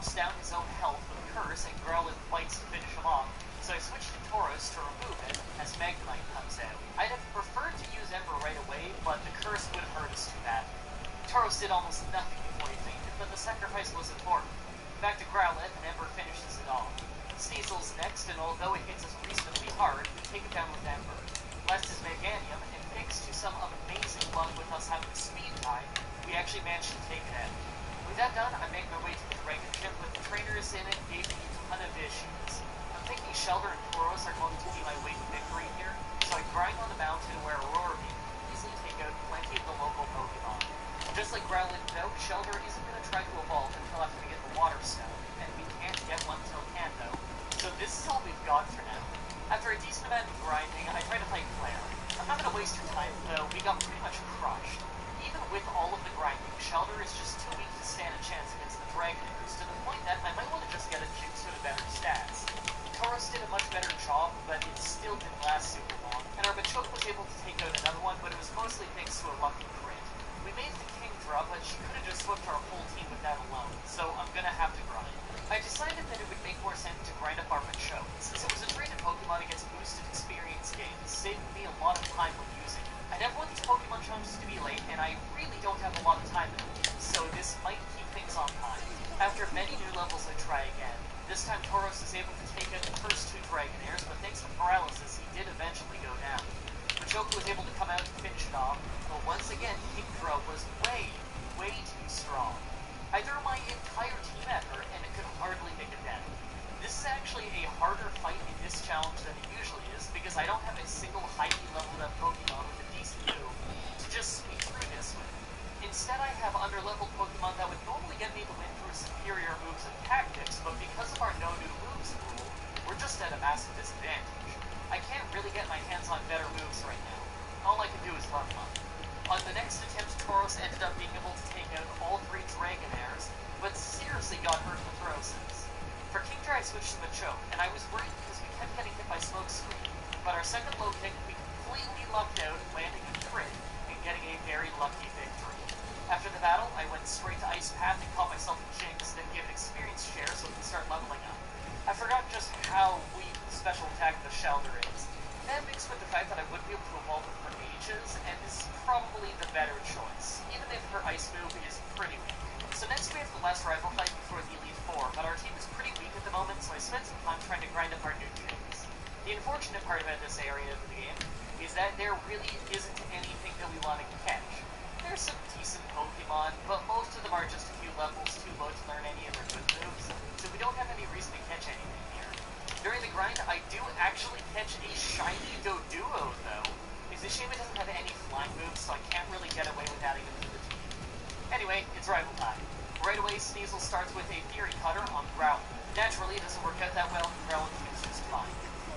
drops down his own health with Curse and Growlithe bites to finish him off, so I switched to Tauros to remove it as Magnemite comes out. I'd have preferred to use Ember right away, but the Curse would have hurt us too bad. Tauros did almost nothing before he fainted, but the sacrifice was important. Back to Growlithe, and Ember finishes it off. Sneasel's next, and although it hits us reasonably hard, we take it down with Ember. Last is Meganium, and thanks to some amazing luck with us having a speed tie, we actually managed to take it out. With that done, I make my way to the Dragon Ship with the trainers in it, gave me a ton of issues. I'm thinking Shellder and Tauros are going to be my way to victory here, so I grind on the mountain where Aurora Beam can easily take out plenty of the local Pokemon. Just like Growlithe though, Shellder isn't going to try to evolve until after we get the Water Stone, and we can't get one till Kanto, so this is all we've got for now. After a decent amount of grinding, I try to play Flare. I'm not going to waste your time though, we got pretty much crushed. Even with all of the grinding, Shellder is just too weak to stand a chance against the Dragoners, to the point that I might want to just get a Jynx with better stats. Tauros did a much better job, but it still didn't last super long, and our Machoke was able to take out another one, but it was mostly thanks to a lucky crit. We made the Kingdra, but she could have just swept our whole team with that alone, so I'm gonna have to grind. I decided that it would make more sense to grind up our Machoke, since it was a traded Pokemon against boosted experience gains, saving me a lot of time when using it. I never want these Pokemon challenges to be late, and I really don't have a lot of time in them, so this might keep things on time. After many new levels, I try again. This time Tauros is able to take out the first two Dragonairs, but thanks to Paralysis, he did eventually go down. Machoke was able to come out and finish it off, but once again, Kingdra was way too strong. I threw my entire team at her, and it could hardly make a dent. This is actually a harder fight in this challenge than it usually is, because I don't have a single highly leveled up Pokemon with a decent move to just sweep through this with. Instead, I have underleveled Pokemon that would normally get me the win through superior moves and tactics, but because of our no new moves rule, we're just at a massive disadvantage. I can't really get my hands on better moves right now. All I can do is level up. On the next attempt, Tauros ended up being able to take out all three Dragonairs, but seriously got hurt with Roses. For Kingdra, I switched to Machoke, and I was worried because we kept getting hit by Smoke Screen, but our second low kick, we completely lucked out, landing a crit, and getting a very lucky victory. After the battle, I went straight to Ice Path and caught myself a Jynx, then gave an experience share so we can start leveling up. I forgot just how weak the special attack of the Shellder is. That mixed with the fact that I wouldn't be able to evolve with her mages, and this is probably the better choice, even if her ice move is pretty weak. So next we have the last rival fight before the Elite Four, but our team is pretty weak at the moment, so I spent some time trying to grind up our new Jynx. The unfortunate part about this area of the game is that there really isn't anything that we want to catch. There's some decent Pokemon, but most of them are just a few levels too low to learn any of their good moves, so we don't have any reason to catch anything here. During the grind, I do actually catch a shiny Doduo, though. It's a shame it doesn't have any flying moves, so I can't really get away with adding them to the team. Anyway, it's rival time. Right away, Sneasel starts with a Fury Cutter on Growlithe. Naturally, it doesn't work out that well, and Growlithe is just fine.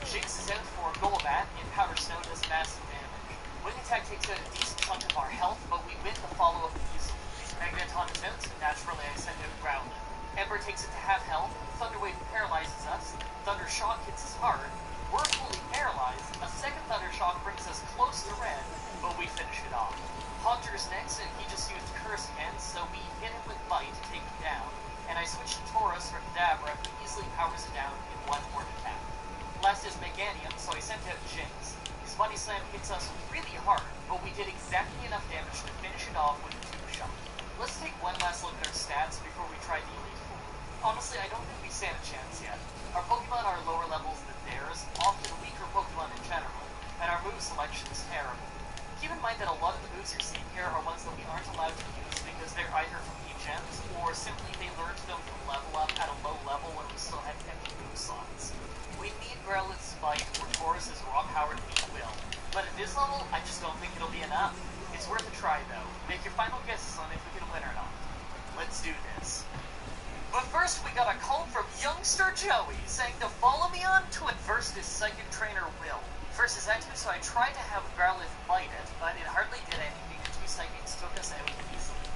Jynx is out for Golbat, and Powder Snow does massive damage. Wing Attack takes out a decent chunk of our health, but we win the follow-up easily. Magneton is out, so naturally I send out Growlithe. Ember takes it to half health, Thunder Wave paralyzes us, Thunder Shock hits us hard, we're fully paralyzed, a second Thunder Shock brings us close to red, but we finish it off. Haunter's next, and he just used Curse again, so we hit him with Bite to take him down, and I switched to Tauros for Kadabra, who easily powers it down in one more attack. Last is Meganium, so I sent out Jynx. His Body Slam hits us really hard, but we did exactly enough damage to finish it off with a 2-shot. Let's take one last look at our stats before we try the Elite Four. Honestly, I don't think we stand a chance yet. Our Pokemon are lower levels than theirs, often weaker Pokemon in general, and our move selection is terrible. Keep in mind that a lot of the moves you're seeing here are ones that we aren't allowed to use because they're either from E-Gens, or simply they learned them from level up at a low level when we still had empty move slots. We need Growlithe's Bite or Tauros' raw-powered Beat Will, but at this level, I just don't think it'll be enough. It's worth a try, though. Make your final guesses on if we can win or not. Let's do this. But first, we got a call from Youngster Joey, saying to follow me on Twitch versus Psychic Trainer Will. Versus X2, so I tried to have Growlithe bite it, but it hardly did anything, and 2 Psychics took us out easily.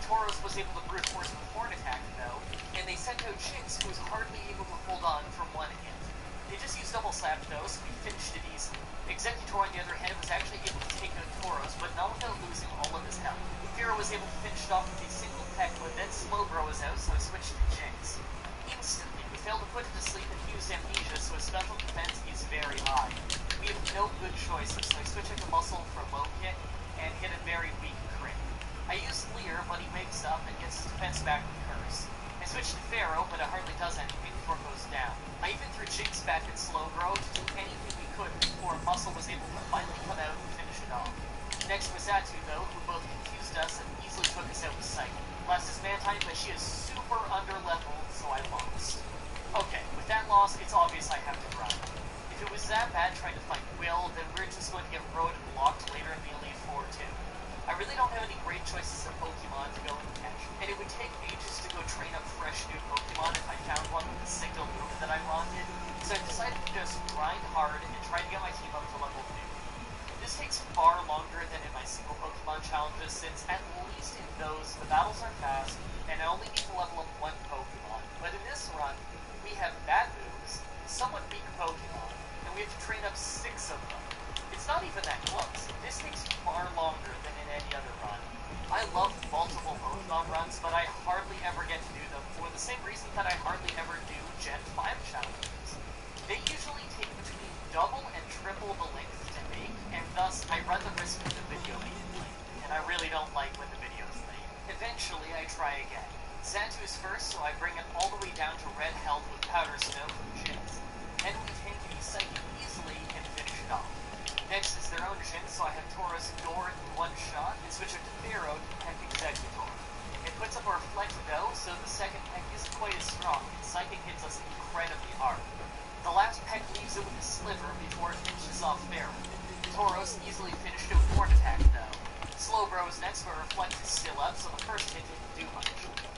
Tauros was able to brute force with Horn Attack, though, and they sent out Jynx, who was hardly able to hold on from one hit. They just used Double Slap, though, so we finished it easily. Exeggutor, on the other hand, was actually able to take out Tauros, but not without losing all of his health. Fearow was able to finish it off with a single peck, but then Slowbro was out, so I switched to Jynx. no good choices, so I switch into Muscle for low kick and hit a very weak crit. I use Leer, but he wakes up and gets his defense back with Curse. I switch to Pharaoh, but it hardly does anything before it goes down. I even threw Jinx back in slow grow to do anything we could before Muscle was able to finally come out and finish it off. Next was Xatu, though, who both confused us and easily took us out with Psychic. Last is Mantine, but she is super under-leveled, so I lost. Okay, with that loss, it's obvious I have to grind. If it was that bad trying to fight Will, then we're just going to get road and blocked later in the Elite Four, too. I really don't have any great choices of Pokemon to go and catch, and it would take ages to go train up fresh new Pokemon if I found one with a single move that I wanted, so I decided to just grind hard and try to get my team up to level 2. This takes far longer than in my single Pokemon challenges, since at least in those, the battles are fast, and I only need to level up one Pokemon. But in this run, we have bad moves, somewhat weak Pokemon, and we have to train up 6 of them. It's not even that close. This takes far longer than in any other run. I love multiple Pokemon runs, but I hardly ever get to do them for the same reason that I hardly ever do Gen 5 challenges. They usually take between double and triple the length to make, and thus I run the risk of the video being late, and I really don't like when the video's late. Eventually, I try again. Xatu is first, so I bring it all the way down to red health with Powder Snow from Jinx, and we take the Psychic easily and finish it off. Next is their own Jin, so I have Tauros door in one shot, and switch it to Pharaoh to peck Exeggutor. It puts up a Reflect though, so the second peck isn't quite as strong, and Psychic hits us incredibly hard. The last peck leaves it with a sliver before it finishes off Pharaoh. Tauros easily finished it with Horn Attack though. Slowbro is next, but Reflect is still up, so the first hit didn't do much.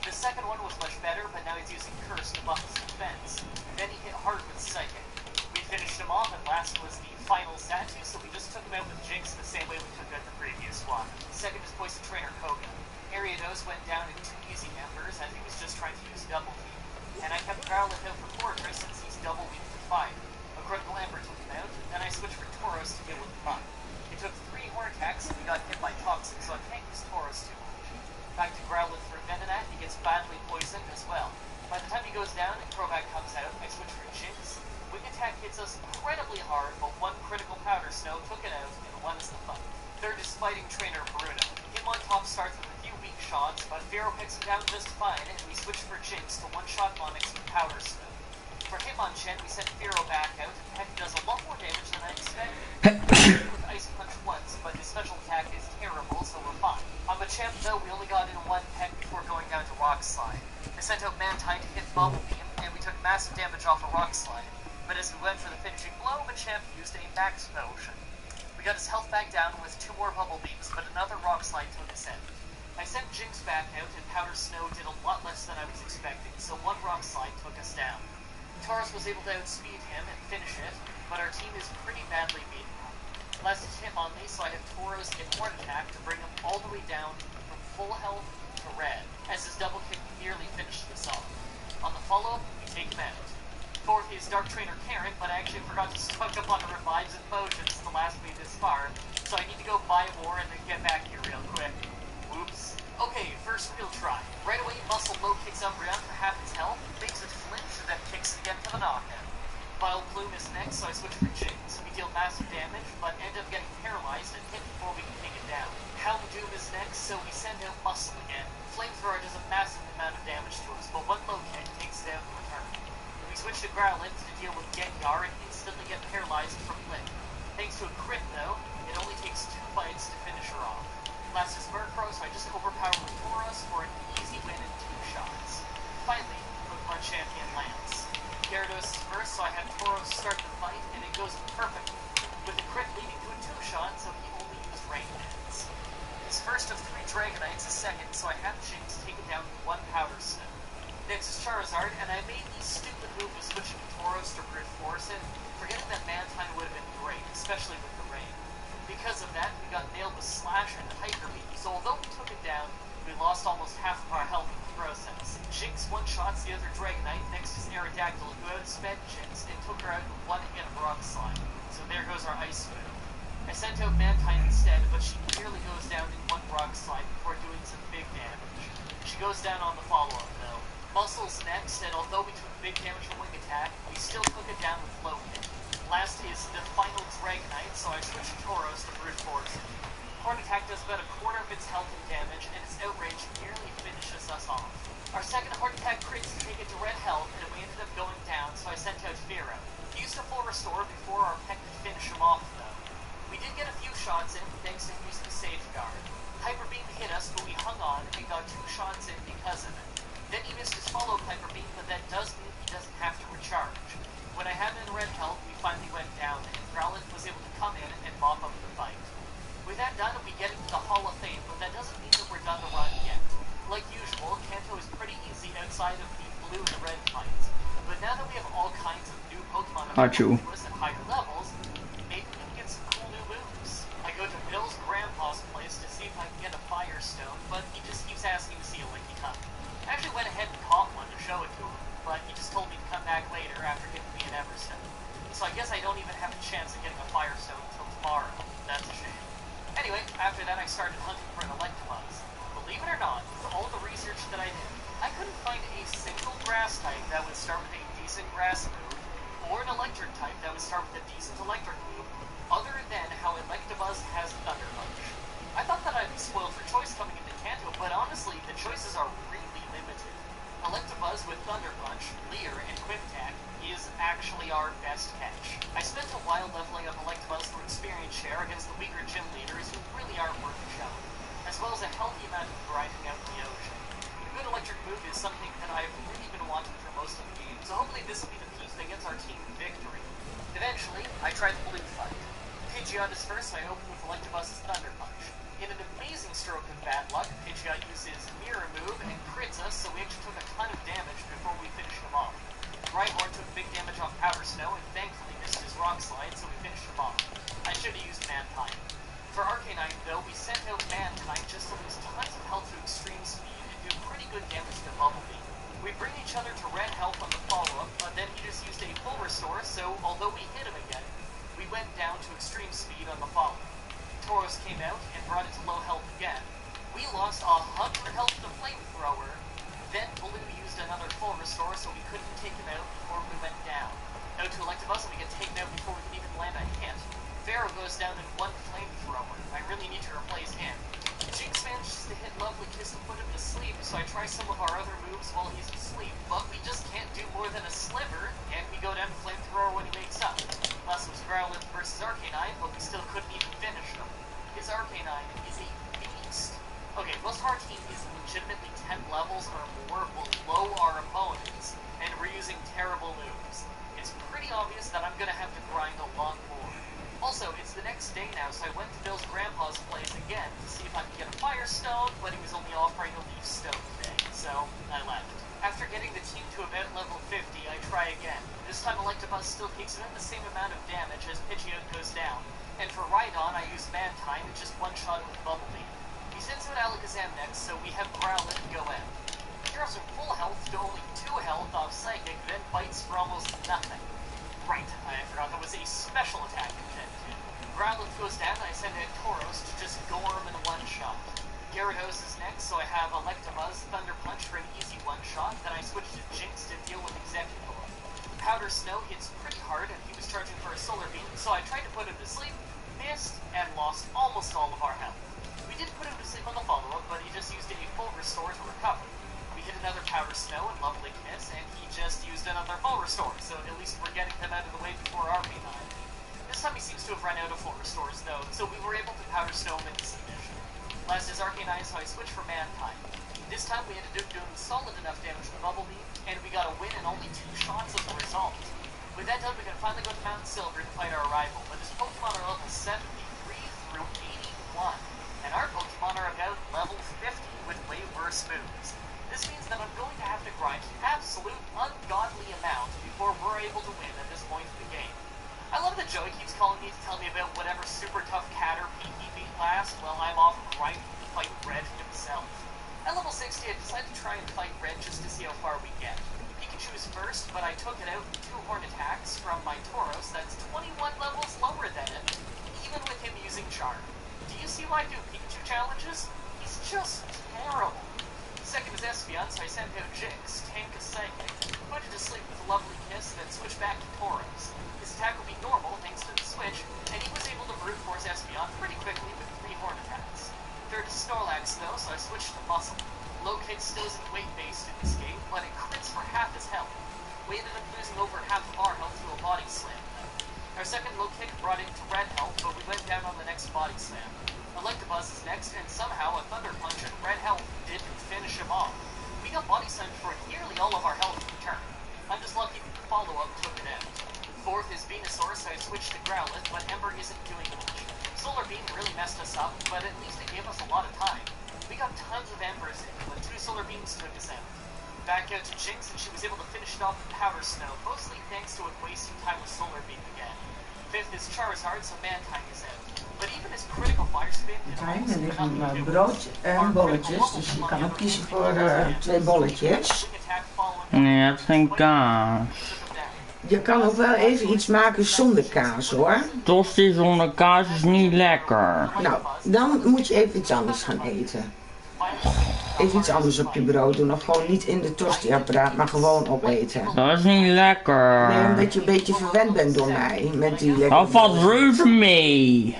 The second one was much better, but now he's using Curse to buff his defense, and then he hit hard with Psychic. We finished him off, and last was the final Xatu, so we just took him out with Jinx the same way we took out the previous one. Second is Poison Trainer Koga. Ariados went down in 2 easy members as he was just trying to use Double Team, and I kept Growlithe out for Fortress since he's double weak to fire. A Critical Ember took him out, then I switched for Tauros to deal with the Mud. It took 3 Horn Attacks and we got hit by Toxic, so I can't use Tauros too much. Back to Growlithe for Venonat, he gets badly poisoned as well. By the time he goes down and Crobat comes out, I switch for Jinx. Wing Attack hits us incredibly hard, but 1 critical Powder Snow took it out and won us the fight. Third is Fighting Trainer Bruno. Hitmontop starts with a few weak shots, but Pharaoh picks him down just fine, and we switch for Jinx to one-shot Onix with Powder Snow. For Hitmonchan, we sent Pharaoh back out, and Peck does a lot more damage than I expected. With Ice Punch once, but his special attack is terrible, so we're fine. On Machamp, though, we only got in 1 Peck before going down to Rock Slide. I sent out Mantine to hit Bubble Beam, and we took massive damage off a Rock Slide. But as we went for the finishing blow, Machamp used a Max Potion. We got his health back down with 2 more Bubble Beams, but another Rock Slide took us out. I sent Jinx back out, and Powder Snow did a lot less than I was expecting, so 1 Rock Slide took us down. Tauros was able to outspeed him and finish it, but our team is pretty badly beaten. Last is Hitmonlee, so I have Tauros get Horn Attack to bring him all the way down from full health to red, as his double kick nearly finished us off. On the follow-up, we take him out. Fourth is Dark Trainer Karen, but I actually forgot to stock up on the revives and potions to last me this far, so I need to go buy more and then get back here real quick. Whoops. Okay, first real try. Right away, Muscle low kicks Umbreon for half its health, makes it flinch, then kicks again for the knockout. Vile Plume is next, so I switch for Jinx. We deal massive damage, but end up getting paralyzed and hit before we can take it down. Houndoom is next, so we send out Muscle again. Flamethrower does a massive amount of damage to us, but 1 low kick takes it down in return. We switch to Growlithe to deal with Gengar and instantly get paralyzed from Lick. Thanks to a crit, though, it only takes 2 bites to finish her off. Last is Murkrow, so I just overpower with Tauros for an easy win in 2 shots. Finally, Pokemon Champion Lance. Gyarados is first, so I have Tauros start the fight, and it goes perfectly, with the crit leading to a 2-shot, so he only used Rain Dance. His first of 3 Dragonites is second, so I have Jinx take it down with 1 Powder Snow. Next is Charizard, and I made the stupid move of switching to Tauros to brute force it, forgetting that Mantine would have been great, especially with the rain. Because of that, we got nailed with Slash and Hyper Beam, so although we took it down, we lost almost half of our health in the process. Jinx one-shots the other Dragonite, next is Aerodactyl, who outsped Jinx and took her out in 1 hit of Rock Slide. So there goes our Ice move. I sent out Mantine instead, but she nearly goes down in 1 Rock Slide before doing some big damage. She goes down on the follow-up, though. Muscle's next, and although we took big damage from Wing Attack, we still took it down with Low Kick. Last is the final Dragonite, so I switched Tauros to Brute Force. Horn Attack does about a quarter of its health and damage, and its Outrage nearly finishes us off. Our second Horn Attack crits to take it to red health, and we ended up going down, so I sent out Fearow. He used a full restore before our Peck could finish him off, though. We did get a few shots in, thanks to him using Safeguard. Hyper Beam hit us, but we hung on and got 2 shots in because of it. Then he missed his follow Hyper Beam, but that does mean he doesn't have to recharge. When I had him in red health, we finally went down, and Growlithe was able to come in and mop up the fight. With that done, we get into the Hall of Fame, but that doesn't mean that we're done the run yet. Like usual, Kanto is pretty easy outside of the blue and red fights. But now that we have all kinds of new Pokemon available to us at higher levels, maybe we can get some cool new moves. I go to Bill's grandpa's place to see if I can get a Firestone, but he just keeps asking to see a Licky Cup. I actually went ahead and caught one to show it to him, but he just told me to come back later after giving me an Everstone. So I guess I don't even have a chance of getting a Firestone until tomorrow. That's a shame. Anyway, after that I started hunting for an Electabuzz. Believe it or not, with all the research that I did, I couldn't find a single grass type that would start with a decent grass move, or an electric type that would start with a decent electric move, other than how Electabuzz has Thunder Punch. I thought that I'd be spoiled for choice coming into Kanto, but honestly, the choices are really limited. Electabuzz with Thunder Punch, Leer, and Quintac is actually our best catch. I spent a while leveling up Electabuzz through experience share against the weaker gym leaders who really aren't worth a showing, as well as a healthy amount of grinding out in the ocean. A good electric move is something that I've really been wanting for most of the game, so hopefully this will be the piece that gets our team victory. Eventually, I tried the blue fight. Pidgeot is first, so I opened with Electabuzz's Thunder Punch. In an amazing stroke of bad luck, Pidgeot uses Mirror move and crits us, so we actually took a ton of damage before we finished him off. Rhyhorn took big damage off Powder Snow and thankfully missed his Rock Slide, so we finished him off. I should have used Mantine. For Arcanine, though, we sent out Mantine just to lose tons of health to extreme speed and do pretty good damage to Bumblebee. We bring each other to red health on the follow-up, but then he just used a full restore, so although we hit him again, we went down to extreme speed on the follow-up. Tauros came out and brought it to low health again. We lost 100 health to Flamethrower, then Blue used another full restore so we couldn't take him out before we went down. Out to Electabuzz and we get taken out before we can even land a hit. Pharaoh goes down in 1 Flamethrower. I really need to replace him. Jinx manages to hit Lovely Kiss and put him to sleep, so I try some of our other moves while he's asleep, but we just can't do more than a sliver, and we go down to Flamethrower when he wakes up. Last was Growlithe versus Arcanine, but we still couldn't even finish him. His Arcanine is a beast. Okay, most of our team is legitimately 10 levels or more below our opponents, and we're using terrible moves. It's pretty obvious that I'm gonna have to grind a lot more. Also, it's the next day now, so I went to Bill's grandpa's place again to see if I could get a Firestone, but he was only offering a Leaf Stone today, so I left. After getting the team to about level 50, I try again. This time Electabuzz still takes about the same amount of damage as Pidgeot goes down, and for Rhydon I use Mantine and just one-shot with Bumblebee. He sends out Alakazam next, so we have Growlithe go out. Heroes are full health to only 2 health off Psychic, then bites for almost nothing. Right, I forgot that was a special attack intended. Growlithe goes down, and I send out Tauros to just gore him in a one-shot. Gyarados is next, so I have Electabuzz Thunder Punch for an easy one-shot, then I switch to Jinx to deal with Exeggutor. Powder Snow hits pretty hard, and he was charging for a Solar Beam, so I tried to put him to sleep, missed, and lost almost all of our health. We did put him to sleep on the follow-up, but he just used a full restore to recover. We hit another Powder Snow and Lovely Kiss, and he just used another full restore, so at least we're getting them out of the way before RP9. This time he seems to have run out of full restores, though, so we were able to Powder Snow him into submission. Last is Arcanine, so I switched for Mantine. This time we ended up doing solid enough damage to Bumblebee, and we got a win in only 2 shots as a result. With that done, we can finally go to Mountain Silver to fight our rival, but his Pokemon are level 73 through 81, and our Pokemon are about level 50 with way worse moves. This means that I'm going to have to grind absolute ungodly amount before we're able to win at this point in the game. I love that Joey keeps calling me to tell me about whatever super tough cat or he beat last, while I'm off grinding to fight Red himself. At level 60, I decided to try and fight Red just to see how far we get. Pikachu is first, but I took it out with 2 Horn Attacks from my Tauros that's 21 levels lower than it, even with him using Charm. Do you see why I do Pikachu challenges? He's just terrible. Second is Espeon, so I sent out Jinx, second low kick brought it to red health, but we went down on the next body slam. Electabuzz is next, and somehow a Thunder Punch at red health didn't finish him off. We got body slammed for nearly all of our health in turn. I'm just lucky the follow-up took it out. Fourth is Venusaur, so I switched to Growlithe, but Ember isn't doing much. Solar Beam really messed us up, but at least it gave us a lot of time. We got tons of Embers in, but 2 Solar Beams took us out. Back out to Jinx, and she was able to finish it off with Powder Snow, mostly thanks to it wasting time with Solar Beam again. Fifth is Charizard, so Mantine is out. But even his critical fire spin Martijn, er liggen brood en bolletjes, dus je kan ook kiezen voor 2 bolletjes. Nee, het is geen kaas. Je kan ook wel even iets maken zonder kaas hoor. Tosti zonder kaas is niet lekker. Nou, dan moet je even iets anders gaan eten. Even iets anders op je brood doen, of gewoon niet in de tosti-apparaat, maar gewoon opeten. Dat is niet lekker. Nee, omdat je een beetje verwend bent door mij, met die lekkere... Dat valt reuze mee.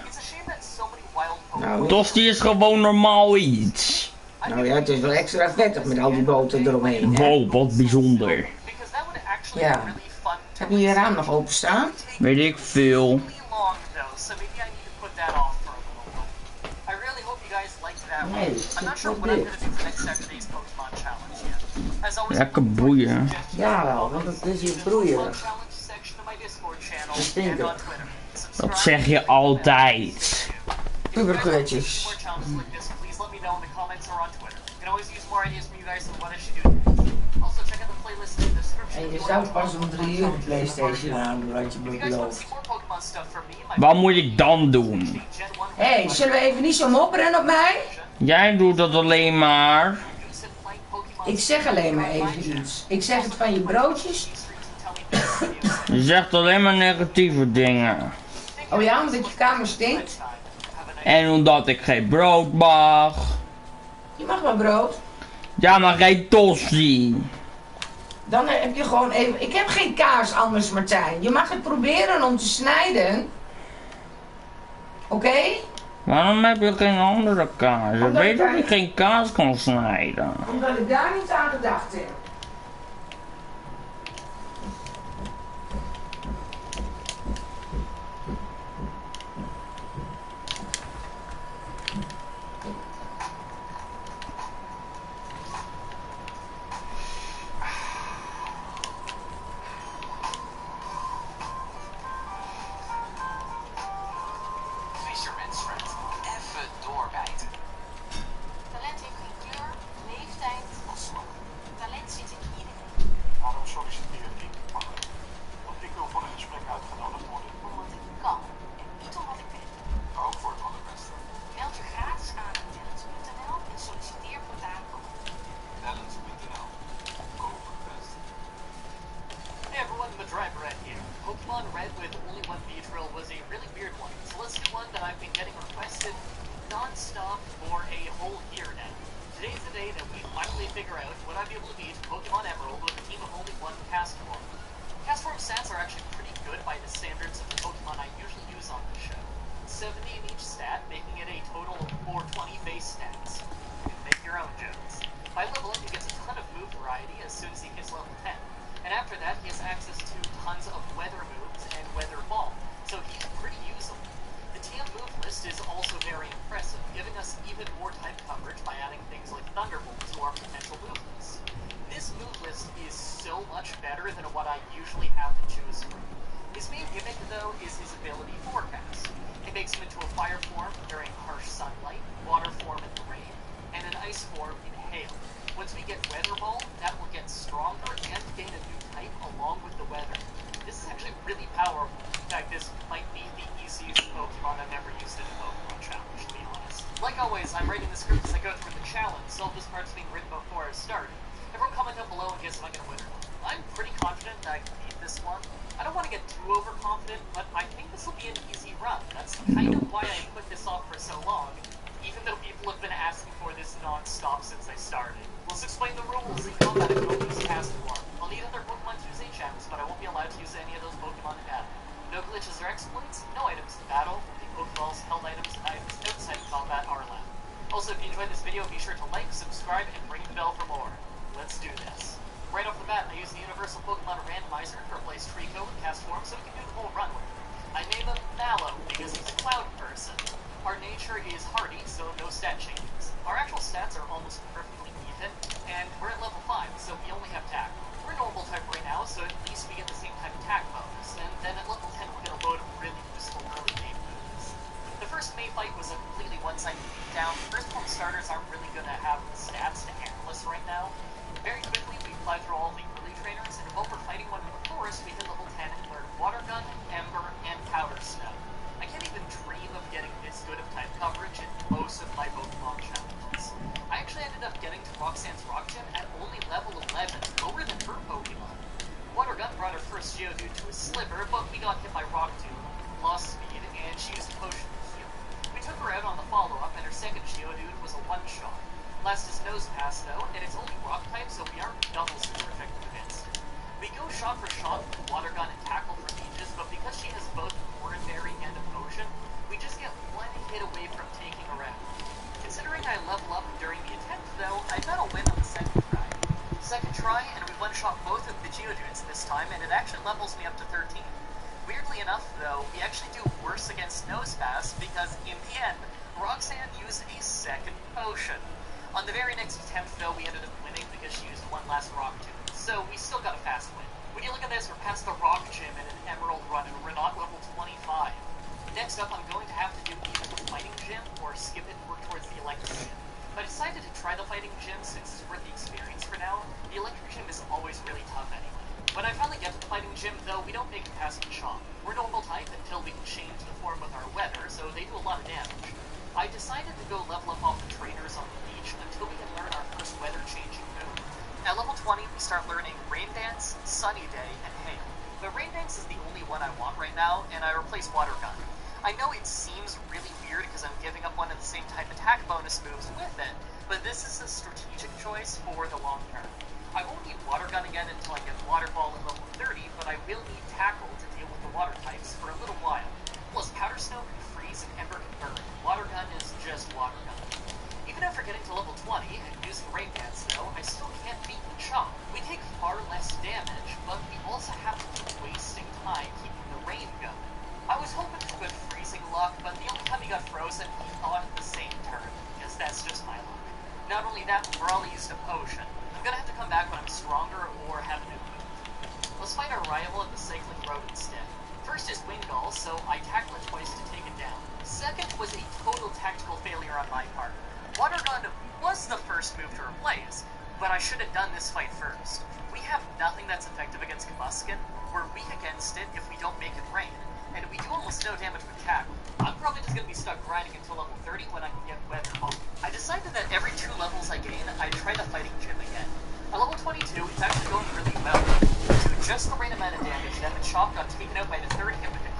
Nou, Tosti is gewoon normaal iets. nou ja, het is wel extra vettig met al die boter eromheen, hè? Wow, wat bijzonder. Ja. Heb je je raam nog openstaan? Weet ik veel. Nee, het is wel dicht. Lekker boeien. Jawel, want het is hier broeierig. Het stinkt. Dat zeg je altijd. Pubergeurtjes. En je zou pas om 3 uur de PlayStation aan, wat je me belooft. Wat moet ik dan doen? Hé, zullen we even niet zo mopperen op mij? Jij doet dat alleen maar. Ik zeg alleen maar even iets. Ik zeg het van je broodjes. Je zegt alleen maar negatieve dingen. Oh ja, omdat je kamer stinkt? En omdat ik geen brood mag. Je mag wel brood. Ja, maar geen tosti. Dan heb je gewoon even... Ik heb geen kaas anders, Martijn. Je mag het proberen om te snijden. Oké? Waarom heb je geen andere kaas? Je Omdat weet dat ik- ik geen kaas kan snijden. Omdat ik daar niet aan gedacht heb. Fisherman's Friend. Even doorbijten. Talent heeft geen kleur, leeftijd of smaak. Talent zit in iedereen. Waarom solliciteer ik? Want ik wil voor een gesprek uitgenodigd worden. Omdat ik kan en niet omdat ik ben. Ook voor het allerbeste. Meld je gratis aan op talent.nl en solliciteer voortaan ook. Talent.nl. Koop het best. Hey everyone, Madrive Red here. Pokemon Red with only one V-Drill was a really weird one, so let's do one that I've been getting requested non-stop for a whole year now. Today's the day that we finally figure out would I be able to beat Pokemon Emerald with a team of only one Castform. Castform stats are actually pretty good by the standards of the Pokemon I usually use on the show. 70 in each stat, making it a total of 420 base stats. You can make your own jokes. By level up, he gets a ton of move variety as soon as he hits level 10. And after that, he has access to tons of weather moves and weather ball, so he's pretty usable. The TM move list is also very impressive, giving us even more type coverage by adding things like Thunderbolt to our potential move list. This move list is so much better than what I usually have to choose from. His main gimmick, though, is his ability Forecast. It makes him into a fire form during harsh sunlight, water form in the rain, and an ice form in hail. Once we get Weather Ball, that will get stronger and gain a new type along with the weather. This is actually really powerful. In fact, this might be the easiest Pokemon I've ever used in a Pokemon challenge, to be honest. Like always, I'm writing the script as I go through the challenge, so this part's being written before I start. Everyone comment down below and guess if I can win or not. I'm pretty confident that I can beat this one. I don't want to get too overconfident, but I think this will be an easy run. That's kind of why I put this off for so long, even though people have been asking for this non-stop since I started. Let's explain the rules. In combat, I can only use Castform. I'll need other Pokemon to use HMs, but I won't be allowed to use any of those Pokemon in battle. No glitches or exploits, no items in battle, only Pokeballs, held items, and items outside of combat are allowed. Also, if you enjoyed this video, be sure to like, subscribe, and ring the bell for more. Let's do this. Right off the bat, I use the Universal Pokemon Randomizer to replace Trico with Castform so we can do the whole run with it. I Mallow, because he's a cloud person. Our nature is hardy, so no stat changes. Our actual stats are almost perfectly even, and we're at level 5, so we only have tack. We're normal type right now, so at least we get the same type of tack bonus, and then at level 10 we'll get a load of really useful early game moves. The first May fight was a completely one-sided beatdown. First form starters aren't really going to have the stats to handle us right now. Very quickly, we fly through all the early trainers, and while we're fighting one in the forest, we hit level 10 and learn Water Gun, Ember, and Powder Snow. I can't even dream of getting this good of type coverage in most of my Pokemon challenges. I actually ended up getting to Roxanne's Rock Gym at only level 11, lower than her Pokemon. Water Gun brought her first Geodude to a sliver, but we got hit by Rock Tomb, lost speed, and she used a potion to heal. We took her out on the follow-up, and her second Geodude was a one-shot. Last is Nose Pass, though, and it's only Rock type, so we aren't double super effective against it. We go shot for shot with Water Gun and Tackle for Aegis, but because she has both Ordinary and a potion, we just get one hit away from taking her out. Considering I level up during the attempt, though, I got a win on the second try. Second try, and we one-shot both of the Geodudes this time, and it actually levels me up to 13. Weirdly enough, though, we actually do worse against Nose Pass, because in the end, Roxanne used a second potion. On the very next attempt, though, we ended up winning because she used one last Rock Tomb, so we still got a fast win. When you look at this, we're past the Rock Gym in an Emerald run, and we're not level 25. Next up, I'm going to have to do either the Fighting Gym or skip it and work towards the Electric Gym. But I decided to try the Fighting Gym since it's worth the experience for now. The Electric Gym is always really tough anyway. When I finally get to the Fighting Gym, though, we don't make it past the shop. We're normal type until we can change the form with our weather, so they do a lot of damage. I decided to go level up all the trainers on the beach until we can learn our first weather-changing move. At level 20, we start learning Rain Dance, Sunny Day, and Hail. But Rain Dance is the only one I want right now, and I replace Water Gun. I know it seems really weird because I'm giving up one of the same type attack bonus moves with it, but this is a strategic choice for the long term. I won't need Water Gun again until I get Water Ball at level 30, but I will need Tackle to deal with the water types for a little while. Plus, Powder Snow can freeze and Ember can burn. Water Gun is just Water Gun. Even after getting to level 20 and using Rain Dance, though, I still can't beat Chomp. We take far less damage, but we also have to keep wasting time keeping the rain going. I was hoping for good freezing luck, but the only time he got frozen, he thawed at the same turn, because that's just my luck. Not only that, Brawly used a potion. I'm gonna have to come back when I'm stronger or have a new move. Let's fight our rival at the Cycling Road instead. First is Wingull, so I tackle it twice to take it down. Second was a total tactical failure on my part. Water Gun was the first move to replace, but I should have done this fight first. We have nothing that's effective against Combusken. We're weak against it if we don't make it rain, and we do almost no damage with Tackle. I'm probably just going to be stuck grinding until level 30 when I can get Weather Ball. I decided that every 2 levels I gain, I'd try the Fighting Gym again. At level 22, it's actually going really well. To just the right amount of damage, then the Chomp got taken out by